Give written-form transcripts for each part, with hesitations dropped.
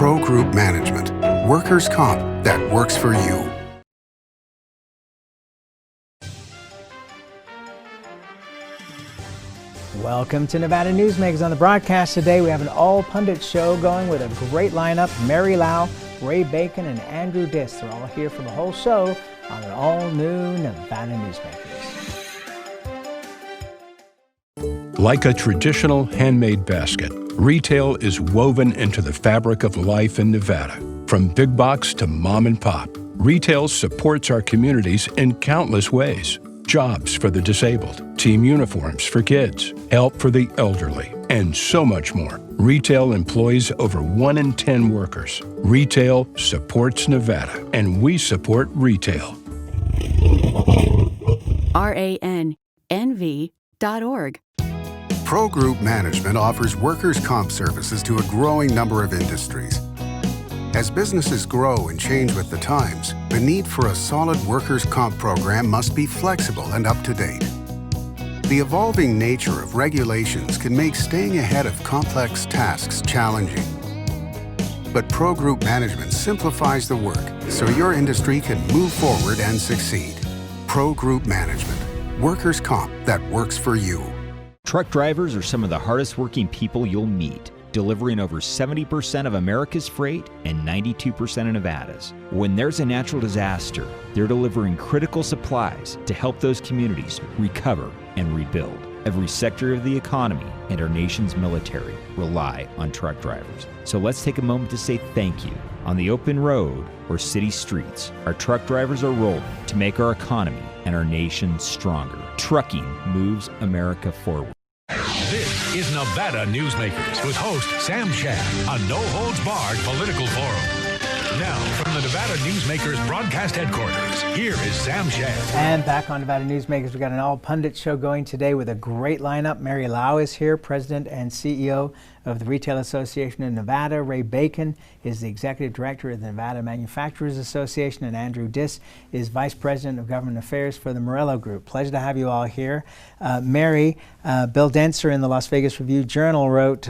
Pro Group Management, workers' comp that works for you. Welcome to Nevada Newsmakers. On the broadcast today, we have an all-Pundits show going with a great lineup. Meruelo, Ray Bacon, and Andrew Diss. They're all here for the whole show on an all-new Nevada Newsmakers. Like a traditional handmade basket, retail is woven into the fabric of life in Nevada. From big box to mom and pop, retail supports our communities in countless ways. Jobs for the disabled, team uniforms for kids, help for the elderly, and so much more. Retail employs over 1 in 10 workers. Retail supports Nevada, and we support retail. RANNV.org. Pro Group Management offers workers' comp services to a growing number of industries. As businesses grow and change with the times, the need for a solid workers' comp program must be flexible and up to date. The evolving nature of regulations can make staying ahead of complex tasks challenging. But Pro Group Management simplifies the work so your industry can move forward and succeed. Pro Group Management, workers' comp that works for you. Truck drivers are some of the hardest working people you'll meet, delivering over 70% of America's freight and 92% of Nevada's. When there's a natural disaster, they're delivering critical supplies to help those communities recover and rebuild. Every sector of the economy and our nation's military rely on truck drivers. So let's take a moment to say thank you. On the open road or city streets, our truck drivers are rolling to make our economy and our nation stronger. Trucking moves America forward. This is Nevada Newsmakers with host Sam Shad, a no-holds-barred political forum. Now, from the Nevada Newsmakers broadcast headquarters, here is Sam Shad. And back on Nevada Newsmakers, we've got an all-Pundits show going today with a great lineup. Meruelo is here, President and CEO of the Retail Association of Nevada. Ray Bacon is the Executive Director of the Nevada Manufacturers Association, and Andrew Diss is Vice President of Government Affairs for the Meruelo Group. Pleasure to have you all here. Mary, Bill Dentzer in the Las Vegas Review-Journal wrote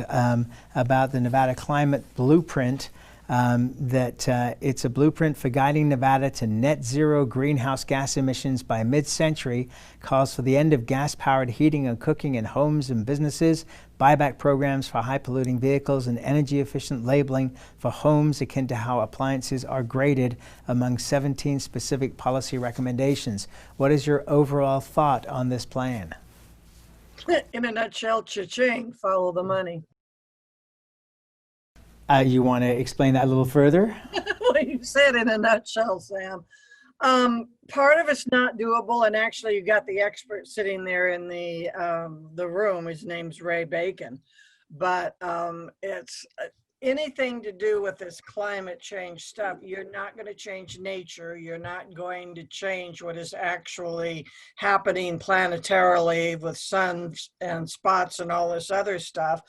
about the Nevada Climate Blueprint, that it's a blueprint for guiding Nevada to net zero greenhouse gas emissions by mid-century, calls for the end of gas-powered heating and cooking in homes and businesses, buyback programs for high-polluting vehicles, and energy-efficient labeling for homes akin to how appliances are graded, among 17 specific policy recommendations. What is your overall thought on this plan? In a nutshell, cha-ching, follow the money. You want to explain that a little further? Well, you said in a nutshell, Sam. Part of it's not doable, and actually you got the expert sitting there in the room. His name's Ray Bacon. But it's anything to do with this climate change stuff. You're not going to change nature. You're not going to change what is actually happening planetarily with suns and spots and all this other stuff.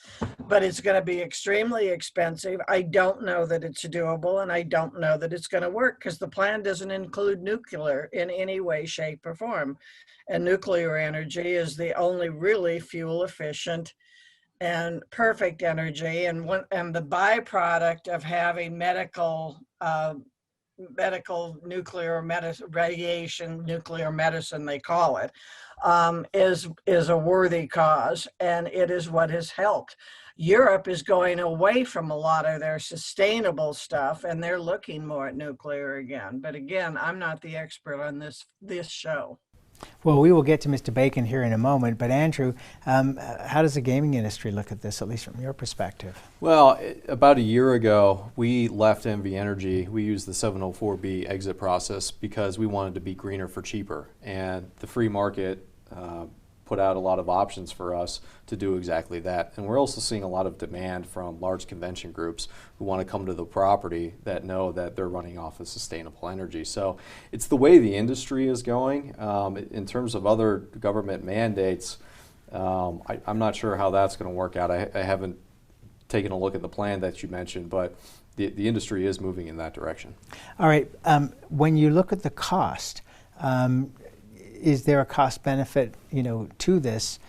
But it's going to be extremely expensive. I don't know that it's doable, and I don't know that it's going to work because the plan doesn't include nuclear in any way, shape, or form. And nuclear energy is the only really fuel efficient and perfect energy, and the byproduct of having medical nuclear radiation, nuclear medicine, they call it, is a worthy cause, and it is what has helped. Europe is going away from a lot of their sustainable stuff, and they're looking more at nuclear again. But again, I'm not the expert on this show. Well, we will get to Mr. Bacon here in a moment, but Andrew, how does the gaming industry look at this, at least from your perspective? Well, about a year ago, we left NV Energy. We used the 704B exit process because we wanted to be greener for cheaper, and the free market put out a lot of options for us to do exactly that. And we're also seeing a lot of demand from large convention groups who want to come to the property that know that they're running off of sustainable energy. So it's the way the industry is going. In terms of other government mandates, I'm not sure how that's going to work out. I haven't taken a look at the plan that you mentioned, but the industry is moving in that direction. All right, when you look at the cost, is there a cost benefit, to this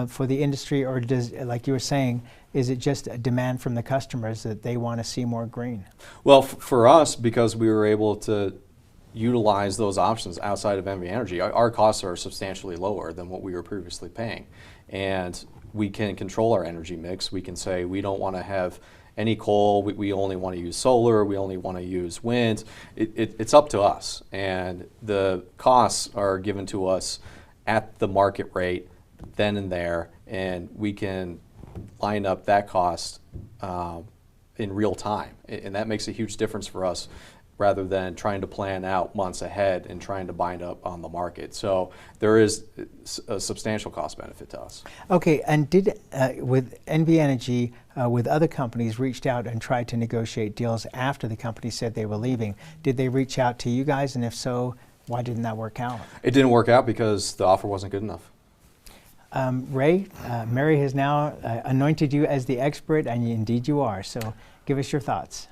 for the industry, or does, like you were saying, is it just a demand from the customers that they want to see more green? Well, for us, because we were able to utilize those options outside of NV Energy, our costs are substantially lower than what we were previously paying. And we can control our energy mix. We can say we don't want to have any coal, we only want to use solar, we only want to use wind. It's up to us. And the costs are given to us at the market rate then and there, and we can line up that cost in real time. And that makes a huge difference for us, rather than trying to plan out months ahead and trying to bind up on the market. So there is a substantial cost benefit to us. Okay, and did, with NV Energy, with other companies, reached out and tried to negotiate deals after the company said they were leaving? Did they reach out to you guys, and if so, why didn't that work out? It didn't work out because the offer wasn't good enough. Ray, Mary has now anointed you as the expert, and indeed you are, so give us your thoughts.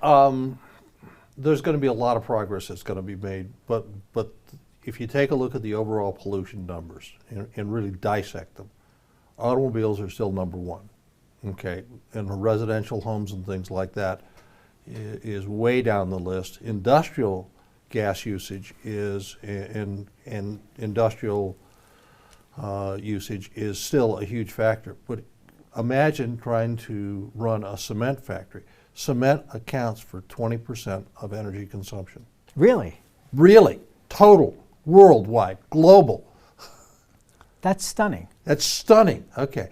There's going to be a lot of progress that's going to be made, but if you take a look at the overall pollution numbers and really dissect them, automobiles are still number one, okay? And residential homes and things like that is way down the list. Industrial gas usage is, and industrial usage is still a huge factor. But imagine trying to run a cement factory. Cement accounts for 20% of energy consumption. Really? Really, total, worldwide, global. That's stunning. That's stunning. Okay.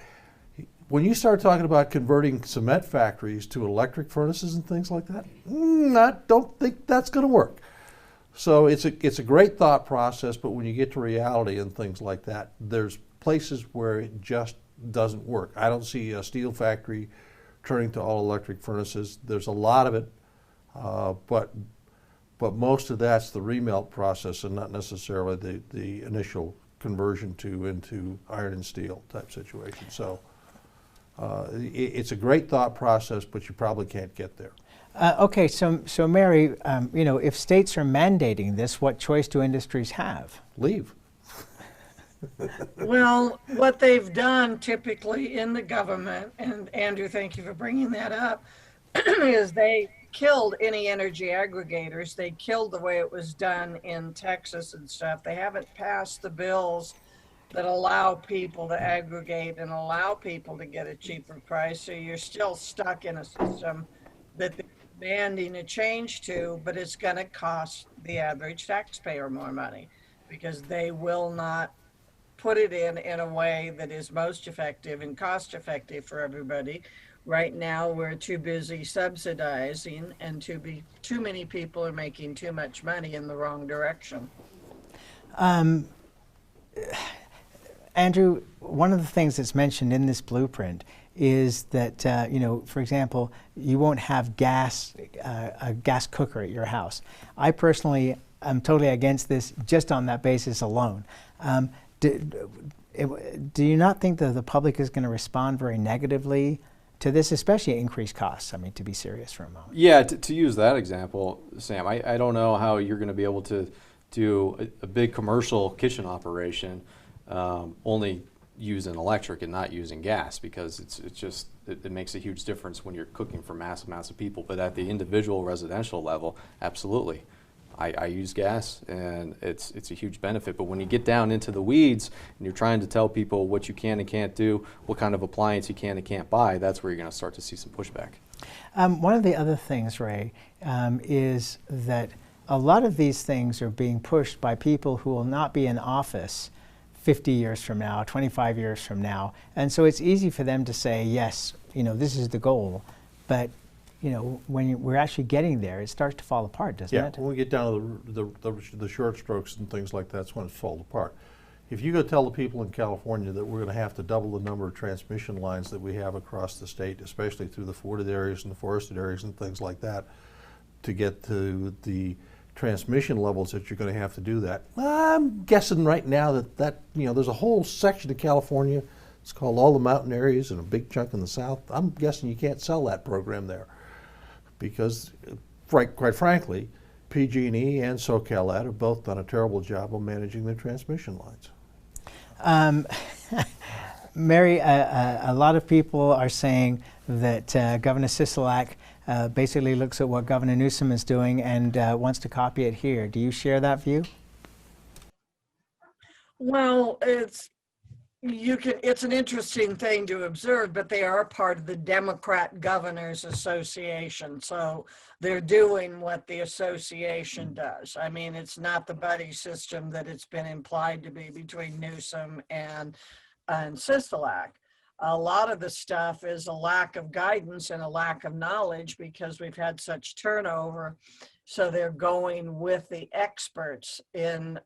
When you start talking about converting cement factories to electric furnaces and things like that, I don't think that's going to work. So it's a great thought process, but when you get to reality and things like that, there's places where it just doesn't work. I don't see a steel factory turning to all electric furnaces. There's a lot of it, but most of that's the remelt process and not necessarily the initial conversion into iron and steel type situation. So it's a great thought process, but you probably can't get there. Okay, so Mary, you know, if states are mandating this, what choice do industries have? Leave. Well, what they've done typically in the government, and Andrew, thank you for bringing that up, is they killed any energy aggregators. They killed the way it was done in Texas and stuff. They haven't passed the bills that allow people to aggregate and allow people to get a cheaper price. So you're still stuck in a system that they're demanding a change to, but it's going to cost the average taxpayer more money because they will not put it in a way that is most effective and cost effective for everybody. Right now, we're too busy subsidizing, and too many people are making too much money in the wrong direction. Andrew, one of the things that's mentioned in this blueprint is that, you know, for example, you won't have a gas cooker at your house. I personally am totally against this just on that basis alone. Do you not think that the public is going to respond very negatively to this, especially increased costs? I mean, to be serious for a moment. Yeah, to use that example, Sam, I don't know how you're going to be able to do a big commercial kitchen operation only using electric and not using gas, because it makes a huge difference when you're cooking for mass amounts of people. But at the individual residential level, absolutely. I use gas, and it's a huge benefit. But when you get down into the weeds and you're trying to tell people what you can and can't do, what kind of appliance you can and can't buy, that's where you're going to start to see some pushback. One of the other things, Ray, is that a lot of these things are being pushed by people who will not be in office 50 years from now, 25 years from now. And so it's easy for them to say, yes, you know, this is the goal. But you know, when we're actually getting there, it starts to fall apart, doesn't it? Yeah, when we get down to the short strokes and things like that, that's when it's falls apart. If you go tell the people in California that we're going to have to double the number of transmission lines that we have across the state, especially through the wooded areas and the forested areas and things like that, to get to the transmission levels that you're going to have to do that, I'm guessing right now that you know, there's a whole section of California, it's called all the mountain areas and a big chunk in the south. I'm guessing you can't sell that program there, because quite frankly, PG&E and SoCal Ed have both done a terrible job of managing their transmission lines. Mary, a lot of people are saying that Governor Sisolak basically looks at what Governor Newsom is doing and wants to copy it here. Do you share that view? Well, it's an interesting thing to observe, but they are part of the Democrat Governors Association. So they're doing what the association does. I mean, it's not the buddy system that it's been implied to be between Newsom and Sisolak. A lot of the stuff is a lack of guidance and a lack of knowledge because we've had such turnover. So they're going with the experts in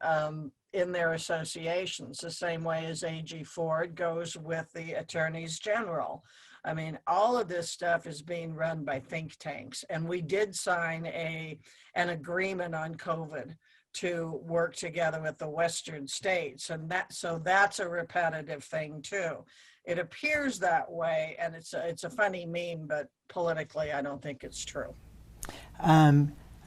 their associations, the same way as A.G. Ford goes with the attorneys general. I mean, all of this stuff is being run by think tanks. And we did sign an agreement on COVID to work together with the Western states. And so that's a repetitive thing too. It appears that way, and it's a funny meme, but politically, I don't think it's true.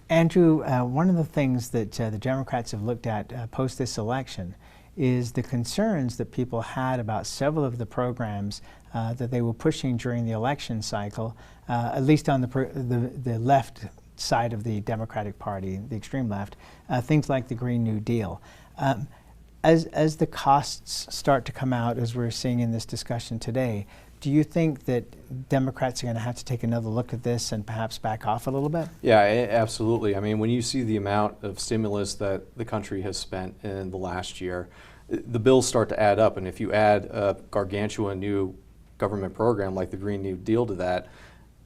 Andrew, one of the things that the Democrats have looked at post this election is the concerns that people had about several of the programs that they were pushing during the election cycle, at least on the left side of the Democratic Party, the extreme left, things like the Green New Deal. As the costs start to come out, as we're seeing in this discussion today, do you think that Democrats are going to have to take another look at this and perhaps back off a little bit? Yeah, absolutely. I mean, when you see the amount of stimulus that the country has spent in the last year, the bills start to add up. And if you add a gargantuan new government program like the Green New Deal to that,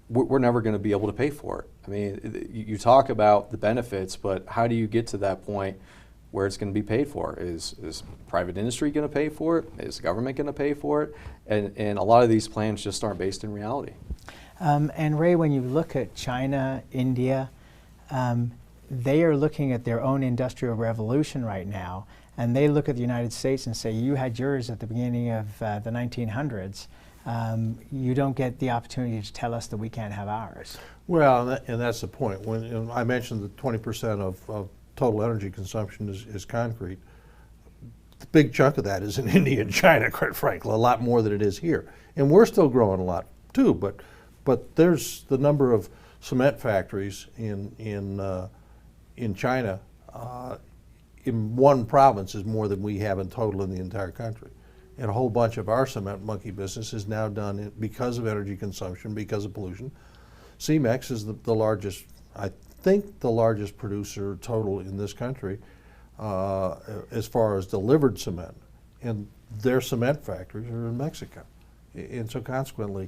we're never going to be able to pay for it. I mean, you talk about the benefits, but how do you get to that point where it's going to be paid for? Is private industry going to pay for it? Is the government going to pay for it? And a lot of these plans just aren't based in reality. And Ray, when you look at China, India, they are looking at their own industrial revolution right now, and they look at the United States and say, you had yours at the beginning of the 1900s. You don't get the opportunity to tell us that we can't have ours. Well, and that's the point. When I mentioned that 20% of total energy consumption is concrete, the big chunk of that is in India and China, quite frankly, a lot more than it is here. And we're still growing a lot too, but there's the number of cement factories in China in one province is more than we have in total in the entire country. And a whole bunch of our cement monkey business is now done because of energy consumption, because of pollution. Cemex is the largest, I think the largest producer total in this country as far as delivered cement, and their cement factories are in Mexico. And so consequently,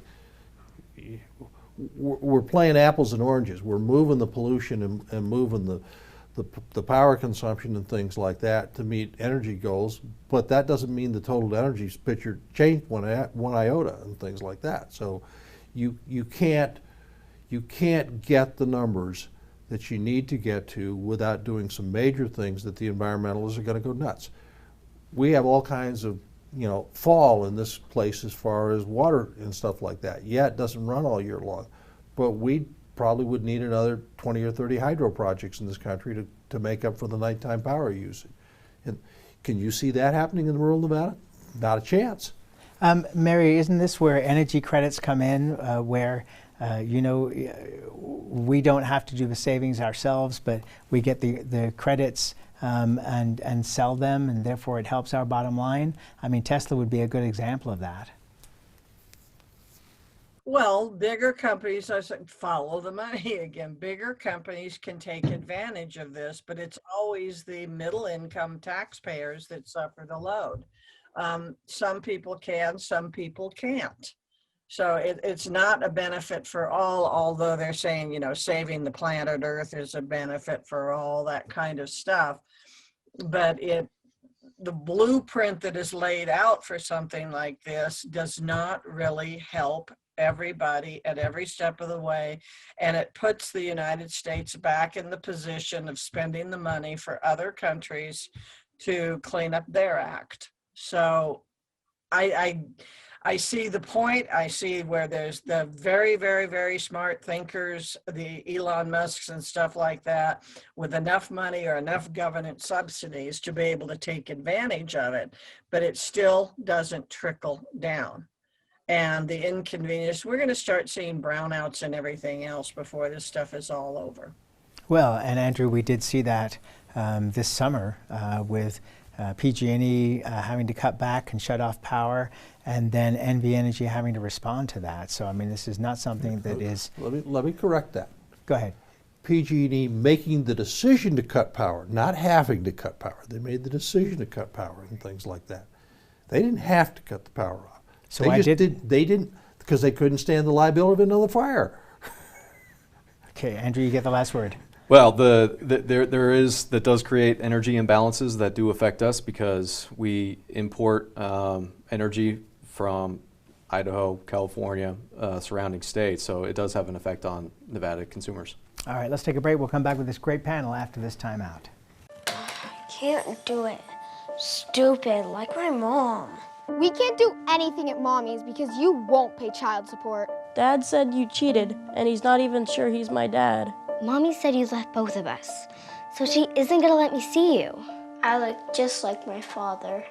we're playing apples and oranges. We're moving the pollution and moving the power consumption and things like that to meet energy goals, but that doesn't mean the total energy picture changed one iota and things like that. So you can't get the numbers that you need to get to without doing some major things that the environmentalists are going to go nuts. We have all kinds of fall in this place as far as water and stuff like that. Yeah, it doesn't run all year long, but we probably would need another 20 or 30 hydro projects in this country to make up for the nighttime power usage. And can you see that happening in rural Nevada? Not a chance. Mary, isn't this where energy credits come in, where we don't have to do the savings ourselves, but we get the credits and sell them, and therefore it helps our bottom line? I mean, Tesla would be a good example of that. Well, bigger companies, I said, follow the money again. Bigger companies can take advantage of this, but it's always the middle income taxpayers that suffer the load. Some people can, some people can't. So it's not a benefit for all, although they're saying, saving the planet Earth is a benefit for all, that kind of stuff. But the blueprint that is laid out for something like this does not really help everybody at every step of the way. And it puts the United States back in the position of spending the money for other countries to clean up their act. So I see the point. I see where there's the very, very, very smart thinkers, the Elon Musks and stuff like that, with enough money or enough government subsidies to be able to take advantage of it, but it still doesn't trickle down. and the inconvenience, we're going to start seeing brownouts and everything else before this stuff is all over. Well, and Andrew, we did see that this summer with PG&E having to cut back and shut off power, and then NV Energy having to respond to that. So, I mean, this is not something that is... Let me correct that. Go ahead. PG&E making the decision to cut power, not having to cut power. They made the decision to cut power and things like that. They didn't have to cut the power off. So they didn't, because they couldn't stand the liability of another fire. Okay, Andrew, you get the last word. Well, that does create energy imbalances that do affect us because we import energy from Idaho, California, surrounding states. So it does have an effect on Nevada consumers. All right, let's take a break. We'll come back with this great panel after this timeout. Can't do it. Stupid, like my mom. We can't do anything at Mommy's because you won't pay child support. Dad said you cheated, and he's not even sure he's my dad. Mommy said you left both of us, so she isn't gonna let me see you. I look just like my father.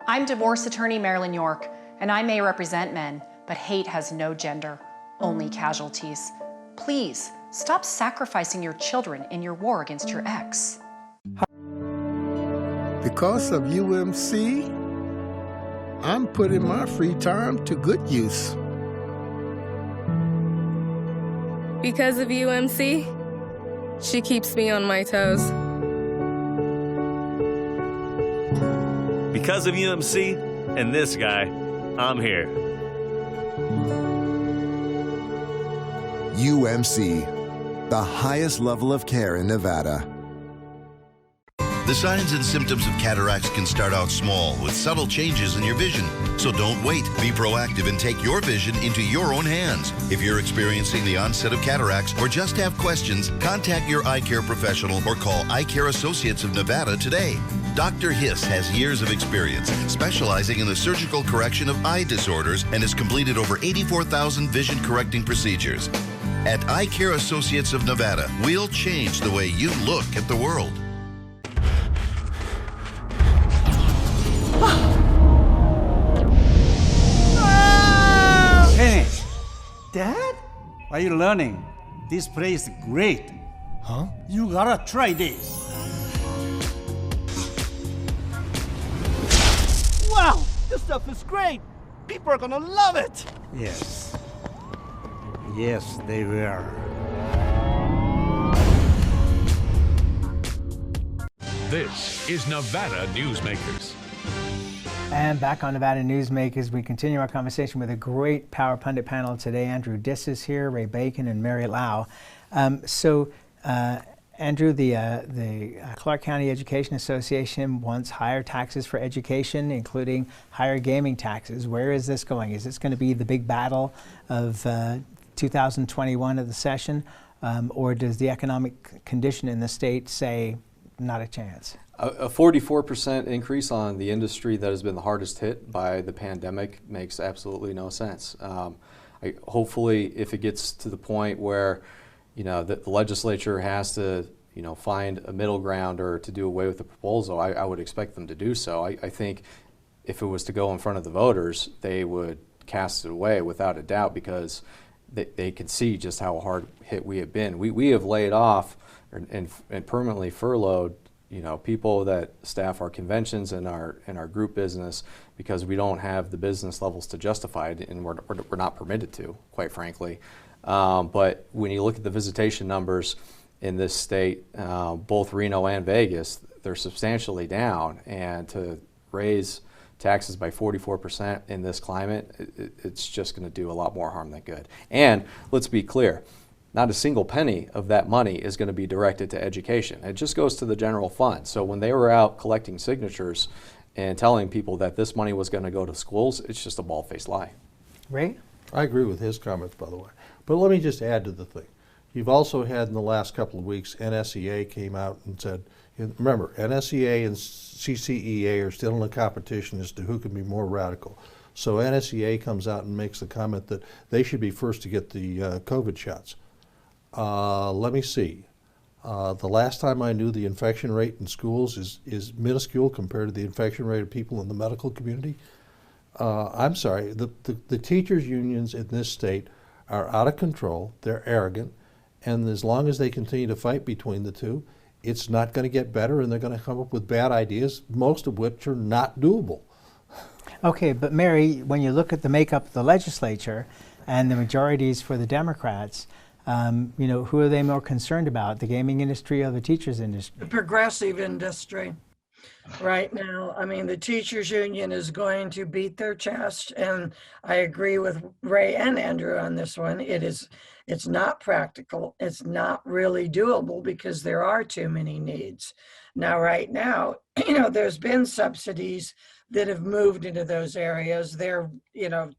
I'm divorce attorney Marilyn York, and I may represent men, but hate has no gender, only casualties. Please, stop sacrificing your children in your war against your ex. Because of UMC, I'm putting my free time to good use. Because of UMC, she keeps me on my toes. Because of UMC and this guy, I'm here. UMC, the highest level of care in Nevada. The signs and symptoms of cataracts can start out small with subtle changes in your vision. So don't wait. Be proactive and take your vision into your own hands. If you're experiencing the onset of cataracts or just have questions, contact your eye care professional or call Eye Care Associates of Nevada today. Dr. Hiss has years of experience specializing in the surgical correction of eye disorders and has completed over 84,000 vision correcting procedures. At Eye Care Associates of Nevada, we'll change the way you look at the world. Hey, Dad? Are you learning? This place is great. Huh? You gotta try this. Wow, this stuff is great. People are gonna love it. Yes. Yes, they will. This is Nevada Newsmakers. And back on Nevada Newsmakers, we continue our conversation with a great Power Pundit panel today. Andrew Diss is here, Ray Bacon, and Meruelo. Andrew, the Clark County Education Association wants higher taxes for education, including higher gaming taxes. Where is this going? Is this going to be the big battle of 2021 of the session, or does the economic condition in the state say not a chance? A 44% increase on the industry that has been the hardest hit by the pandemic makes absolutely no sense. Hopefully, if it gets to the point where, the legislature has to, find a middle ground or to do away with the proposal, I would expect them to do so. I think if it was to go in front of the voters, they would cast it away without a doubt because they can see just how hard hit we have been. We have laid off and permanently furloughed people that staff our conventions and our group business because we don't have the business levels to justify it, and we're not permitted to, quite frankly. But when you look at the visitation numbers in this state, both Reno and Vegas, they're substantially down, and to raise taxes by 44% in this climate, it's just going to do a lot more harm than good. And let's be clear, not a single penny of that money is going to be directed to education. It just goes to the general fund. So when they were out collecting signatures and telling people that this money was going to go to schools, it's just a bald-faced lie. Ray? I agree with his comments, by the way. But let me just add to the thing. You've also had in the last couple of weeks, NSEA came out and said, remember, NSEA and CCEA are still in a competition as to who can be more radical. So NSEA comes out and makes the comment that they should be first to get the COVID shots. Let me see. The last time I knew, the infection rate in schools is minuscule compared to the infection rate of people in the medical community. I'm sorry, the teachers' unions in this state are out of control, they're arrogant, and as long as they continue to fight between the two, it's not going to get better, and they're going to come up with bad ideas, most of which are not doable. Okay, but Mary, when you look at the makeup of the legislature and the majorities for the Democrats, you know, who are they more concerned about, the gaming industry or the teachers industry? The progressive industry. Right now, I mean, the teachers union is going to beat their chest, and I agree with Ray and Andrew on this one. It's not practical. It's not really doable because there are too many needs. Now, right now, you know, there's been subsidies that have moved into those areas. They're, you know,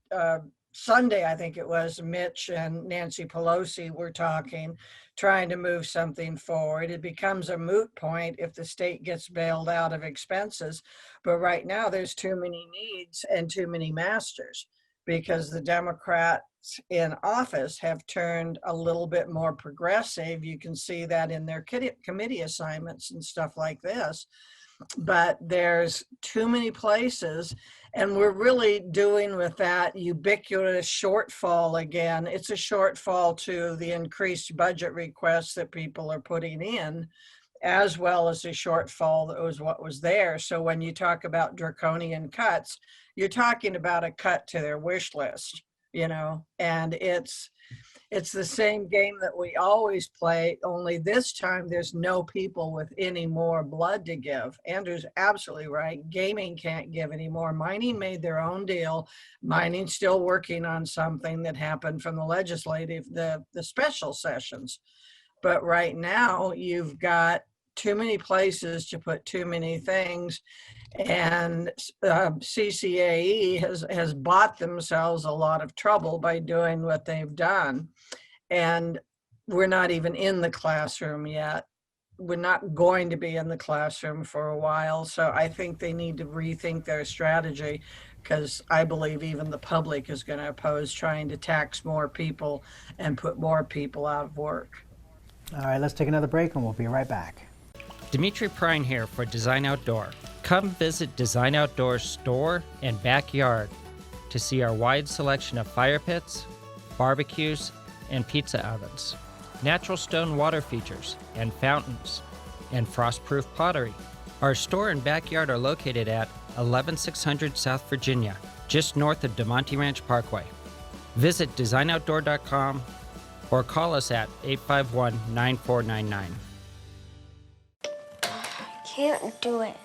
Sunday, I think it was, Mitch and Nancy Pelosi were talking, trying to move something forward. It becomes a moot point if the state gets bailed out of expenses. But right now, there's too many needs and too many masters because the Democrats in office have turned a little bit more progressive. You can see that in their committee assignments and stuff like this. But there's too many places, and we're really doing with that ubiquitous shortfall again. It's a shortfall to the increased budget requests that people are putting in, as well as a shortfall that was what was there. So when you talk about draconian cuts, you're talking about a cut to their wish list, you know, and it's the same game that we always play, only this time there's no people with any more blood to give. Andrew's absolutely right. Gaming can't give any more. Mining made their own deal. Mining's still working on something that happened from the legislative, the special sessions. But right now you've got too many places to put too many things. And CCAE has bought themselves a lot of trouble by doing what they've done. And we're not even in the classroom yet. We're not going to be in the classroom for a while. So I think they need to rethink their strategy, because I believe even the public is going to oppose trying to tax more people and put more people out of work. All right, let's take another break and we'll be right back. Dimitri Prine here for Design Outdoor. Come visit Design Outdoor's store and backyard to see our wide selection of fire pits, barbecues, and pizza ovens, natural stone water features and fountains, and frost-proof pottery. Our store and backyard are located at 11600 South Virginia, just north of DeMonte Ranch Parkway. Visit designoutdoor.com or call us at 851-9499. Can't do it.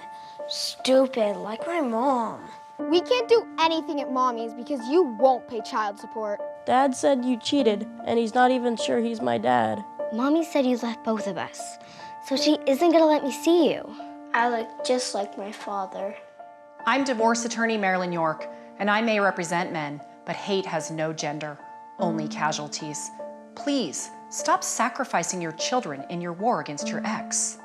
Stupid, like my mom. We can't do anything at Mommy's because you won't pay child support. Dad said you cheated, and he's not even sure he's my dad. Mommy said you left both of us, so she isn't gonna let me see you. I look just like my father. I'm divorce attorney Marilyn York, and I may represent men, but hate has no gender, only casualties. Please, stop sacrificing your children in your war against your ex.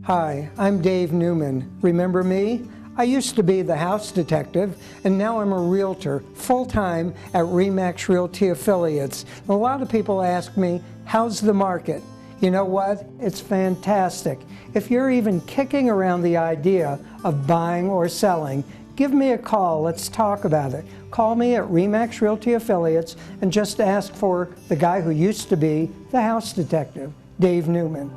Hi, I'm Dave Newman. Remember me? I used to be the house detective, and now I'm a realtor, full-time at RE/MAX Realty Affiliates. A lot of people ask me, how's the market? You know what? It's fantastic. If you're even kicking around the idea of buying or selling, give me a call. Let's talk about it. Call me at RE/MAX Realty Affiliates and just ask for the guy who used to be the house detective, Dave Newman.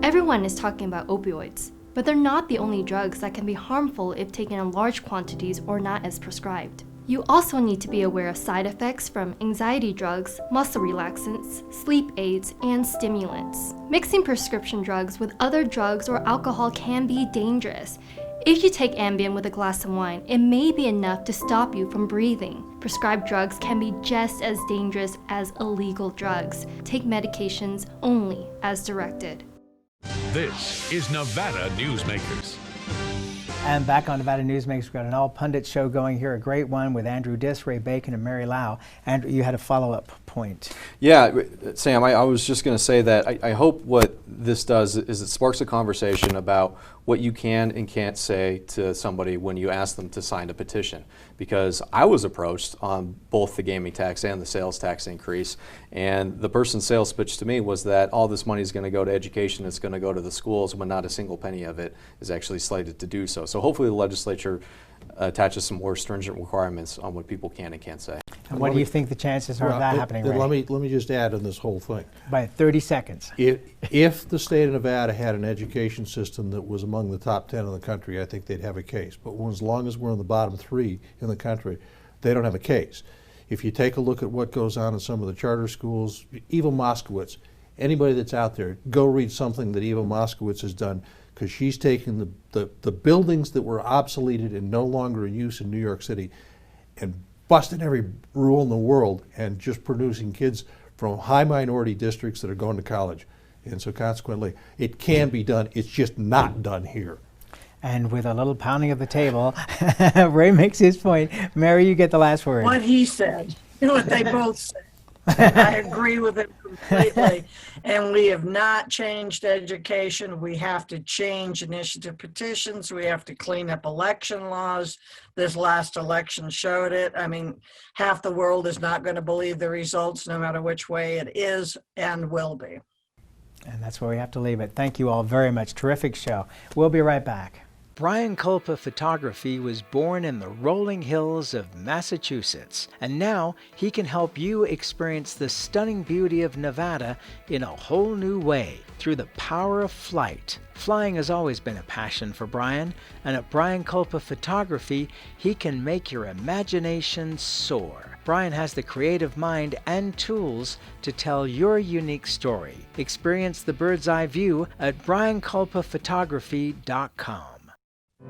Everyone is talking about opioids, but they're not the only drugs that can be harmful if taken in large quantities or not as prescribed. You also need to be aware of side effects from anxiety drugs, muscle relaxants, sleep aids, and stimulants. Mixing prescription drugs with other drugs or alcohol can be dangerous. If you take Ambien with a glass of wine, it may be enough to stop you from breathing. Prescribed drugs can be just as dangerous as illegal drugs. Take medications only as directed. This is Nevada Newsmakers. And back on Nevada Newsmakers, we've got an all-pundit show going here, a great one with Andrew Diss, Ray Bacon, and Mary Lau. Andrew, you had a follow-up point. point. Yeah, Sam, I was just going to say that I hope what this does is it sparks a conversation about what you can and can't say to somebody when you ask them to sign a petition. Because I was approached on both the gaming tax and the sales tax increase, and the person's sales pitch to me was that all this money is going to go to education, it's going to go to the schools, when not a single penny of it is actually slated to do so. So hopefully the legislature attaches some more stringent requirements on what people can and can't say. And what do you think the chances are of that happening, Ray? Let me just add on this whole thing. By 30 seconds. If the state of Nevada had an education system that was among the top 10 in the country, I think they'd have a case. But as long as we're in the bottom 3 in the country, they don't have a case. If you take a look at what goes on in some of the charter schools, Eva Moskowitz, anybody that's out there, go read something that Eva Moskowitz has done, because she's taken the buildings that were obsoleted and no longer in use in New York City and busting every rule in the world and just producing kids from high minority districts that are going to college. And so consequently, it can be done. It's just not done here. And with a little pounding of the table, Ray makes his point. Mary, you get the last word. What he said, what they both said. I agree with it completely. And we have not changed education. We have to change initiative petitions. We have to clean up election laws. This last election showed it. I mean, half the world is not going to believe the results, no matter which way it is and will be. And that's where we have to leave it. Thank you all very much. Terrific show. We'll be right back. Brian Culpa Photography was born in the rolling hills of Massachusetts, and now he can help you experience the stunning beauty of Nevada in a whole new way through the power of flight. Flying has always been a passion for Brian, and at Brian Culpa Photography, he can make your imagination soar. Brian has the creative mind and tools to tell your unique story. Experience the bird's eye view at brianculpaphotography.com.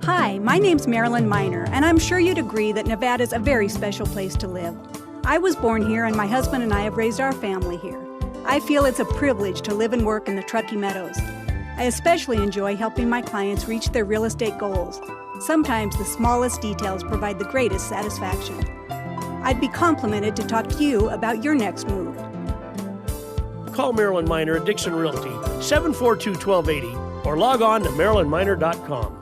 Hi, my name's Marilyn Miner, and I'm sure you'd agree that Nevada's a very special place to live. I was born here, and my husband and I have raised our family here. I feel it's a privilege to live and work in the Truckee Meadows. I especially enjoy helping my clients reach their real estate goals. Sometimes the smallest details provide the greatest satisfaction. I'd be complimented to talk to you about your next move. Call Marilyn Miner at Dixon Realty, 742-1280, or log on to marilynminer.com.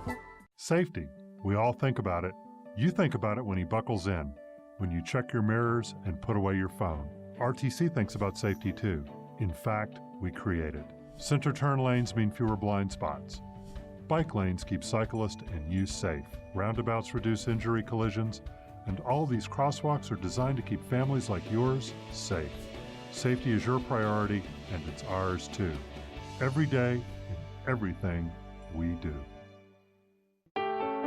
Safety. We all think about it. You think about it when he buckles in, when you check your mirrors and put away your phone. RTC thinks about safety too. In fact, we create it. Center turn lanes mean fewer blind spots. Bike lanes keep cyclists and you safe. Roundabouts reduce injury collisions, and all these crosswalks are designed to keep families like yours safe. Safety is your priority, and it's ours too. Every day, in everything we do.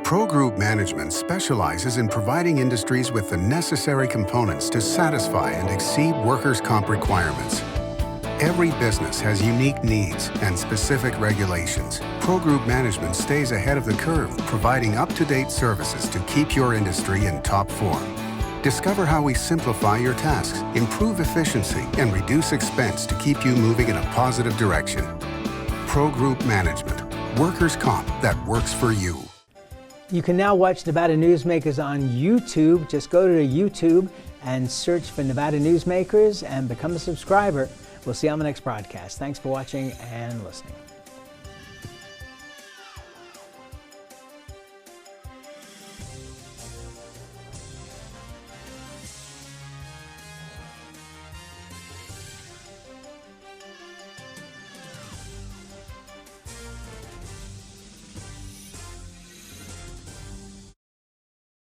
Pro Group Management specializes in providing industries with the necessary components to satisfy and exceed workers' comp requirements. Every business has unique needs and specific regulations. Pro Group Management stays ahead of the curve, providing up-to-date services to keep your industry in top form. Discover how we simplify your tasks, improve efficiency, and reduce expense to keep you moving in a positive direction. Pro Group Management. Workers' comp that works for you. You can now watch Nevada Newsmakers on YouTube. Just go to YouTube and search for Nevada Newsmakers and become a subscriber. We'll see you on the next broadcast. Thanks for watching and listening.